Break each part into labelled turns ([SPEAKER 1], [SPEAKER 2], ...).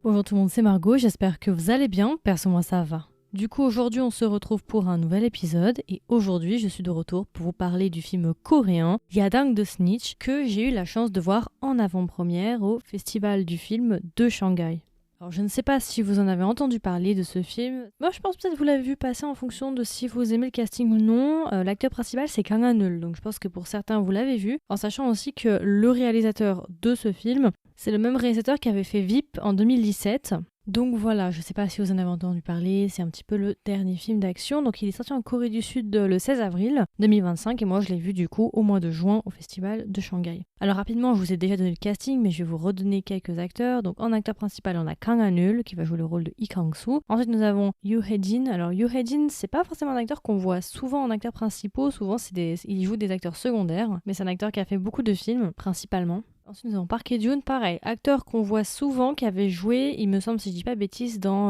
[SPEAKER 1] Bonjour tout le monde, c'est Margot, j'espère que vous allez bien, perso moi ça va. Du coup aujourd'hui on se retrouve pour un nouvel épisode et aujourd'hui je suis de retour pour vous parler du film coréen Yadang de Snitch que j'ai eu la chance de voir en avant-première au festival du film de Shanghai. Alors je ne sais pas si vous en avez entendu parler de ce film. Moi je pense peut-être que vous l'avez vu passer en fonction de si vous aimez le casting ou non. L'acteur principal c'est Kang Han-eul, donc je pense que pour certains vous l'avez vu. En sachant aussi que le réalisateur de ce film, c'est le même réalisateur qui avait fait VIP en 2017. Donc voilà, je sais pas si vous en avez entendu parler, c'est un petit peu le dernier film d'action. Donc il est sorti en Corée du Sud le 16 avril 2025 et moi je l'ai vu du coup au mois de juin au festival de Shanghai. Alors rapidement, je vous ai déjà donné le casting mais je vais vous redonner quelques acteurs. Donc en acteur principal, on a Kang Han-eul qui va jouer le rôle de Lee Kang-soo. Ensuite nous avons Yoo Hae-jin. Alors Yoo Hae-jin, c'est pas forcément un acteur qu'on voit souvent en acteurs principaux, souvent il joue des acteurs secondaires, mais c'est un acteur qui a fait beaucoup de films principalement. Ensuite, nous avons Park Hae-joon, pareil, acteur qu'on voit souvent, qui avait joué, il me semble, si je dis pas bêtises, dans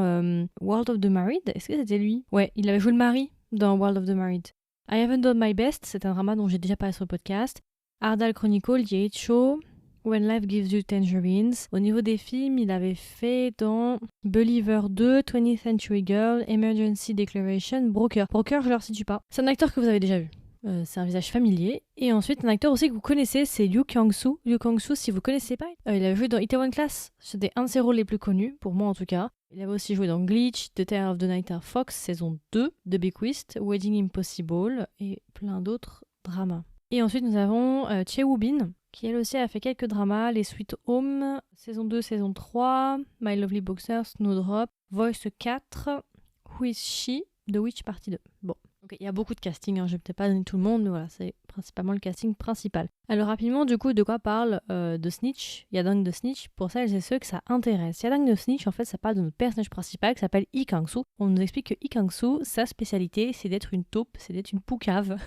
[SPEAKER 1] World of the Married. Est-ce que c'était lui? Ouais, il avait joué le mari dans World of the Married. I Haven't Done My Best, c'est un drama dont j'ai déjà parlé sur le podcast. Ardal Chronicle, Jeicho, When Life Gives You Tangerines. Au niveau des films, il avait fait dans Believer 2, 20th Century Girl, Emergency Declaration, Broker. Broker, je ne le situe pas. C'est un acteur que vous avez déjà vu. C'est un visage familier. Et ensuite, un acteur aussi que vous connaissez, c'est Lee Kang-soo. Lee Kang-soo, si vous connaissez pas, il avait joué dans Itaewon Class. C'était un de ses rôles les plus connus, pour moi en tout cas. Il avait aussi joué dans Glitch, The Terror of the Night Fox, saison 2, The Bequest, Wedding Impossible et plein d'autres dramas. Et ensuite, nous avons Choi Woo-bin, qui elle aussi a fait quelques dramas, Les Sweet Home, saison 2, saison 3, My Lovely Boxer, Snowdrop, Voice 4, Who is She, The Witch partie 2. Bon. Okay, il y a beaucoup de casting, je vais peut-être pas donner tout le monde, mais voilà, c'est principalement le casting principal. Alors rapidement, du coup, de quoi parle de Snitch, Yadang de Snitch, pour celles et ceux que ça intéresse. Yadang de Snitch, en fait, ça parle de notre personnage principal qui s'appelle Lee Kang-soo. On nous explique que Lee Kang-soo, sa spécialité, c'est d'être une taupe, c'est d'être une poucave.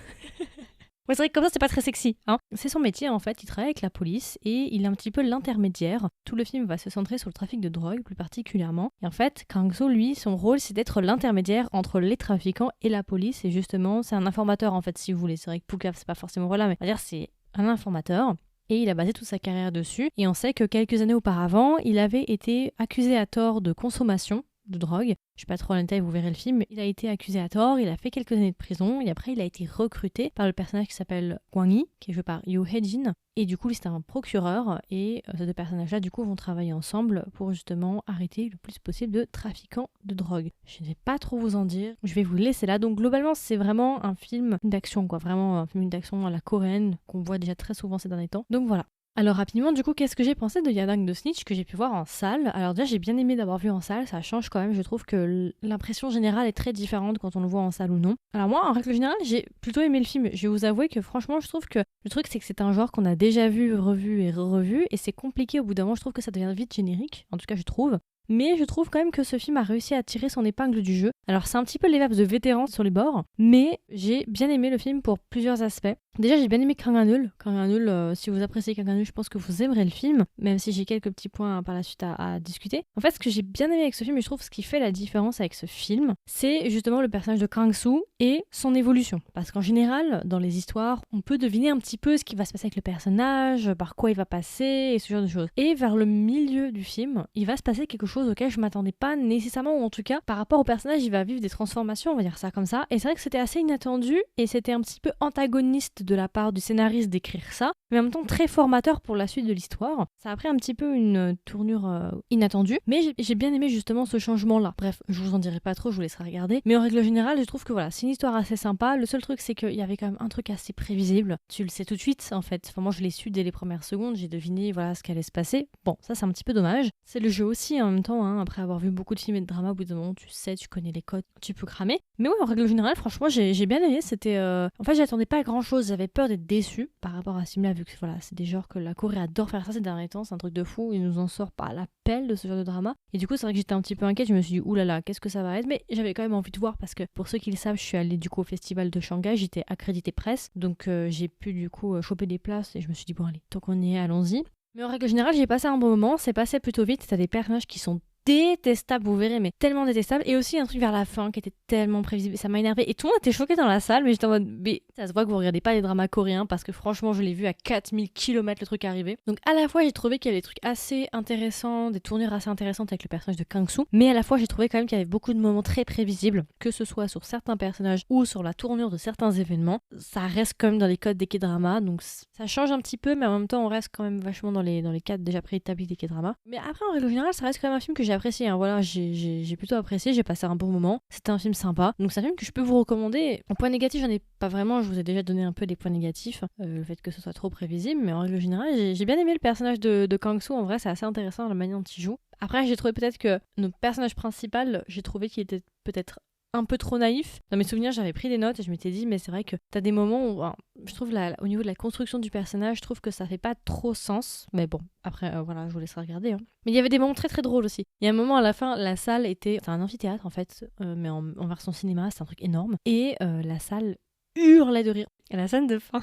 [SPEAKER 1] Ouais, c'est vrai que comme ça, c'est pas très sexy. C'est son métier, en fait. Il travaille avec la police et il est un petit peu l'intermédiaire. Tout le film va se centrer sur le trafic de drogue, plus particulièrement. Et en fait, Kang-soo, lui, son rôle, c'est d'être l'intermédiaire entre les trafiquants et la police. Et justement, c'est un informateur, en fait, si vous voulez. C'est vrai que Poucave, c'est pas forcément voilà, mais on va dire c'est un informateur. Et il a basé toute sa carrière dessus. Et on sait que quelques années auparavant, il avait été accusé à tort de consommation de drogue. Je suis pas trop en détail, vous verrez le film. Il a été accusé à tort, il a fait quelques années de prison et après il a été recruté par le personnage qui s'appelle Kwang Hee, qui est joué par Yoo Hae-jin. Et du coup, lui, c'est un procureur et ces deux personnages-là, du coup, vont travailler ensemble pour justement arrêter le plus possible de trafiquants de drogue. Je ne vais pas trop vous en dire, je vais vous laisser là. Donc globalement, c'est vraiment un film d'action, quoi. Vraiment un film d'action à la coréenne qu'on voit déjà très souvent ces derniers temps. Donc voilà. Alors rapidement, du coup, qu'est-ce que j'ai pensé de Yadang de Snitch que j'ai pu voir en salle? Alors déjà, j'ai bien aimé d'avoir vu en salle, ça change quand même, je trouve que l'impression générale est très différente quand on le voit en salle ou non. Alors moi, en règle générale, j'ai plutôt aimé le film. Je vais vous avouer que franchement, je trouve que le truc, c'est que c'est un genre qu'on a déjà vu, revu et revu, et c'est compliqué au bout d'un moment, je trouve que ça devient vite générique, en tout cas je trouve. Mais je trouve quand même que ce film a réussi à tirer son épingle du jeu. Alors c'est un petit peu les vibes de vétérans sur les bords, mais j'ai bien aimé le film pour plusieurs aspects. Déjà j'ai bien aimé Kang Han-eul. Kang Han-eul, si vous appréciez Kang Han-eul, je pense que vous aimerez le film, même si j'ai quelques petits points par la suite à discuter. En fait, ce que j'ai bien aimé avec ce film, et je trouve ce qui fait la différence avec ce film, c'est justement le personnage de Kang-soo et son évolution. Parce qu'en général, dans les histoires, on peut deviner un petit peu ce qui va se passer avec le personnage, par quoi il va passer, et ce genre de choses. Et vers le milieu du film, il va se passer quelque chose auquel je m'attendais pas nécessairement, ou en tout cas par rapport au personnage il va vivre des transformations, on va dire ça comme ça, et c'est vrai que c'était assez inattendu et c'était un petit peu antagoniste de la part du scénariste d'écrire ça, mais en même temps très formateur pour la suite de l'histoire. Ça a pris un petit peu une tournure inattendue, mais j'ai bien aimé justement ce changement là. Bref, je vous en dirai pas trop, je vous laisserai regarder, mais en règle générale je trouve que voilà, c'est une histoire assez sympa. Le seul truc c'est qu'il y avait quand même un truc assez prévisible, tu le sais tout de suite en fait, enfin moi je l'ai su dès les premières secondes, j'ai deviné voilà ce qui allait se passer. Bon, ça c'est un petit peu dommage, c'est le jeu aussi en même temps, après avoir vu beaucoup de films et de dramas, au bout d'un moment tu sais, tu connais les codes, tu peux cramer. Mais ouais, en règle générale, franchement, j'ai bien aimé. C'était, en fait, j'attendais pas à grand chose. J'avais peur d'être déçue par rapport à ce film-là, vu que voilà, c'est des genres que la Corée adore faire ça ces derniers temps. C'est un truc de fou. Il nous en sort par la pelle de ce genre de drama. Et du coup, c'est vrai que j'étais un petit peu inquiète. Je me suis dit, oulala, qu'est-ce que ça va être? Mais j'avais quand même envie de voir parce que pour ceux qui le savent, je suis allée du coup au festival de Shanghai. J'étais accréditée presse, donc j'ai pu du coup choper des places et je me suis dit bon allez, tant qu'on y est, allons-y. Mais en règle générale, j'ai passé un bon moment, c'est passé plutôt vite, t'as des personnages qui sont détestable, vous verrez, mais tellement détestable. Et aussi un truc vers la fin qui était tellement prévisible, ça m'a énervé. Et tout le monde était choqué dans la salle, mais j'étais en mode, mais ça se voit que vous regardez pas les dramas coréens parce que franchement, je l'ai vu à 4000 km le truc arriver. Donc à la fois, j'ai trouvé qu'il y avait des trucs assez intéressants, des tournures assez intéressantes avec le personnage de Kang-soo, mais à la fois, j'ai trouvé quand même qu'il y avait beaucoup de moments très prévisibles, que ce soit sur certains personnages ou sur la tournure de certains événements. Ça reste quand même dans les codes des K-dramas, donc ça change un petit peu, mais en même temps, on reste quand même vachement dans les cadres déjà préétablis des K-dramas. Mais après, en règle générale, ça reste quand même un film que j'ai apprécié. Hein. Voilà, j'ai plutôt apprécié, j'ai passé un bon moment. C'était un film sympa. Donc c'est un film que je peux vous recommander. En point négatif, j'en ai pas vraiment. Je vous ai déjà donné un peu des points négatifs. Le fait que ce soit trop prévisible. Mais en règle générale, j'ai bien aimé le personnage de Kang-soo. En vrai, c'est assez intéressant la manière dont il joue. Après, j'ai trouvé peut-être que notre personnage principal, j'ai trouvé qu'il était peut-être un peu trop naïf. Dans mes souvenirs, j'avais pris des notes et je m'étais dit, mais c'est vrai que t'as des moments où, alors, je trouve au niveau de la construction du personnage, je trouve que ça fait pas trop sens. Mais bon, après, voilà, je vous laisserai regarder. Hein. Mais il y avait des moments très très drôles aussi. Il y a un moment à la fin, la salle c'était un amphithéâtre en fait, mais en version cinéma, c'est un truc énorme. Et la salle hurlait de rire. Et la scène de fin,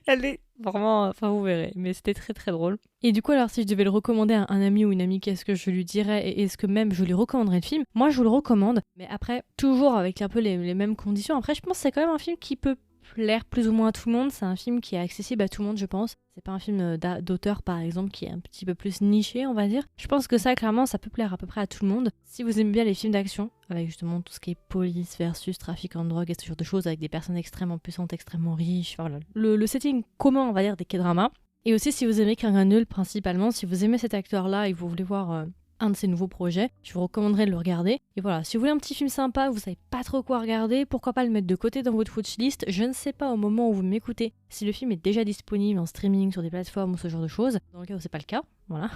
[SPEAKER 1] elle est vraiment, enfin vous verrez, mais c'était très très drôle. Et du coup, alors si je devais le recommander à un ami ou une amie, qu'est-ce que je lui dirais et est-ce que même je lui recommanderais le film? Moi, je vous le recommande, mais après, toujours avec un peu les mêmes conditions. Après, je pense que c'est quand même un film qui peut plaire plus ou moins à tout le monde. C'est un film qui est accessible à tout le monde, je pense. C'est pas un film d'auteur, par exemple, qui est un petit peu plus niché, on va dire. Je pense que ça, clairement, ça peut plaire à peu près à tout le monde. Si vous aimez bien les films d'action, avec justement tout ce qui est police versus trafic en drogue et ce genre de choses, avec des personnes extrêmement puissantes, extrêmement riches, voilà. Le setting commun, on va dire, des K-dramas. Et aussi, si vous aimez Kang Han-eul, principalement, si vous aimez cet acteur-là et que vous voulez voir un de ses nouveaux projets, je vous recommanderais de le regarder. Et voilà, si vous voulez un petit film sympa, vous savez pas trop quoi regarder, pourquoi pas le mettre de côté dans votre watchlist. Je ne sais pas au moment où vous m'écoutez si le film est déjà disponible en streaming sur des plateformes ou ce genre de choses. Dans le cas où c'est pas le cas, voilà.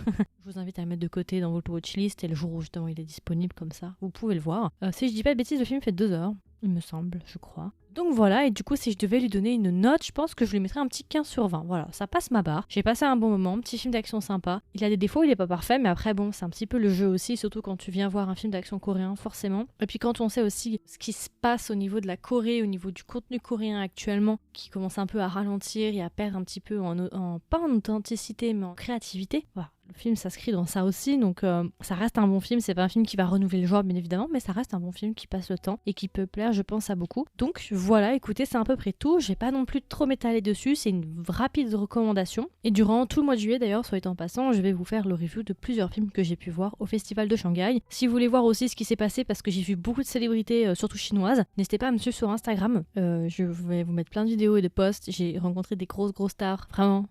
[SPEAKER 1] Je vous invite à le mettre de côté dans votre watchlist et le jour où justement il est disponible comme ça, vous pouvez le voir. Si je dis pas de bêtises, le film fait 2 heures, il me semble, je crois. Donc voilà, et du coup, si je devais lui donner une note, je pense que je lui mettrais un petit 15 sur 20. Voilà, ça passe ma barre. J'ai passé un bon moment, petit film d'action sympa. Il a des défauts, il est pas parfait, mais après, bon, c'est un petit peu le jeu aussi, surtout quand tu viens voir un film d'action coréen, forcément. Et puis quand on sait aussi ce qui se passe au niveau de la Corée, au niveau du contenu coréen actuellement, qui commence un peu à ralentir et à perdre un petit peu pas en authenticité, mais en créativité. Voilà. Le film s'inscrit dans ça aussi, donc ça reste un bon film. C'est pas un film qui va renouveler le genre, bien évidemment, mais ça reste un bon film qui passe le temps et qui peut plaire, je pense, à beaucoup. Donc voilà, écoutez, c'est à peu près tout. J'ai pas non plus trop m'étaler dessus, c'est une rapide recommandation. Et durant tout le mois de juillet, d'ailleurs, soit en passant, je vais vous faire le review de plusieurs films que j'ai pu voir au Festival de Shanghai. Si vous voulez voir aussi ce qui s'est passé, parce que j'ai vu beaucoup de célébrités, surtout chinoises, n'hésitez pas à me suivre sur Instagram. Je vais vous mettre plein de vidéos et de posts. J'ai rencontré des grosses stars, vraiment.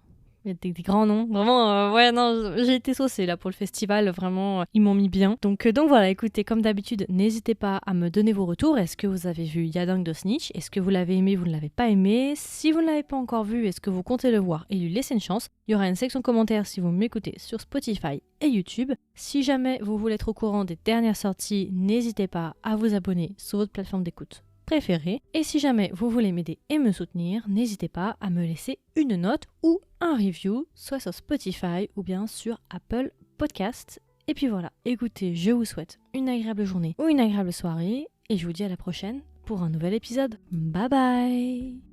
[SPEAKER 1] Des grands noms, vraiment, ouais, non, j'ai été saucée là pour le festival, vraiment, ils m'ont mis bien. Donc voilà, écoutez, comme d'habitude, n'hésitez pas à me donner vos retours. Est-ce que vous avez vu Yadang de Snitch? Est-ce que vous l'avez aimé, vous ne l'avez pas aimé? Si vous ne l'avez pas encore vu, est-ce que vous comptez le voir et lui laisser une chance? Il y aura une section commentaires si vous m'écoutez sur Spotify et YouTube. Si jamais vous voulez être au courant des dernières sorties, n'hésitez pas à vous abonner sur votre plateforme d'écoute préférée. Et si jamais vous voulez m'aider et me soutenir, n'hésitez pas à me laisser une note ou un review, soit sur Spotify ou bien sur Apple Podcast. Et puis voilà, écoutez, je vous souhaite une agréable journée ou une agréable soirée et je vous dis à la prochaine pour un nouvel épisode. Bye bye!